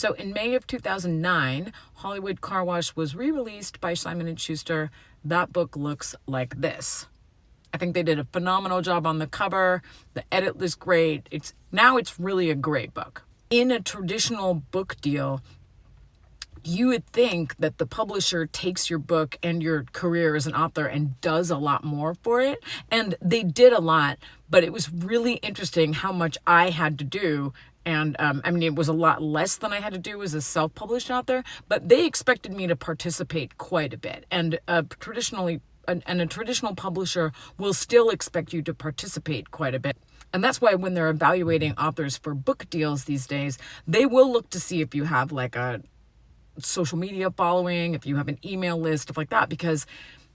So in May of 2009, Hollywood Car Wash was re-released by Simon & Schuster. That book looks like this. I think they did a phenomenal job on the cover. The edit was great. It's really a great book. In a traditional book deal, you would think that the publisher takes your book and your career as an author and does a lot more for it. And they did a lot, but it was really interesting how much I had to do. And it was a lot less than I had to do as a self-published author, but they expected me to participate quite a bit. And a traditional publisher will still expect you to participate quite a bit. And that's why when they're evaluating authors for book deals these days, they will look to see if you have like a social media following, if you have an email list, stuff like that, because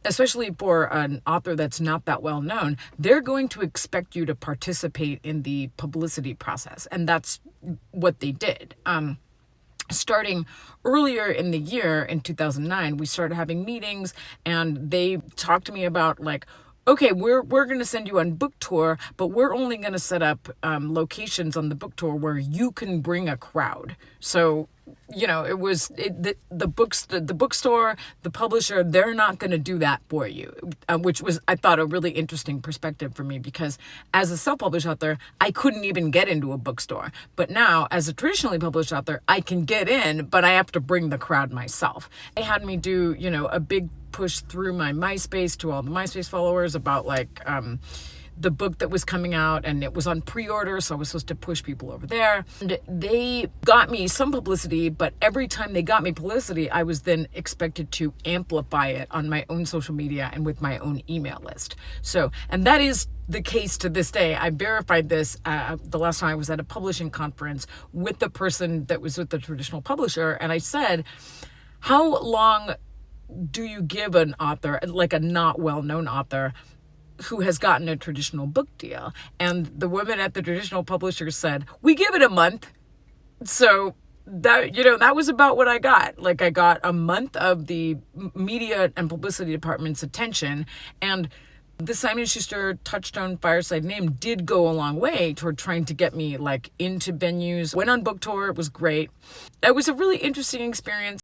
especially for an author that's not that well known, they're going to expect you to participate in the publicity process. And that's what they did. Starting earlier in the year in 2009, we started having meetings and they talked to me about like, okay, we're going to send you on book tour, but we're only going to set up locations on the book tour where you can bring a crowd. So, the bookstore, the publisher, they're not going to do that for you, which was, I thought, a really interesting perspective for me, because as a self-published author, I couldn't even get into a bookstore. But now, as a traditionally published author, I can get in, but I have to bring the crowd myself. They had me do, a big push through my MySpace to all the MySpace followers about the book that was coming out, and it was on pre-order, so I was supposed to push people over there. And they got me some publicity, but every time they got me publicity, I was then expected to amplify it on my own social media and with my own email list. So, and that is the case to this day. I verified this the last time I was at a publishing conference with the person that was with the traditional publisher, and I said, how long do you give an author, like a not well-known author, who has gotten a traditional book deal? And the woman at the traditional publisher said, we give it a month. So that was about what I got. Like, I got a month of the media and publicity department's attention, and the Simon & Schuster Touchstone Fireside name did go a long way toward trying to get me like into venues. Went on book tour. It was great. It was a really interesting experience.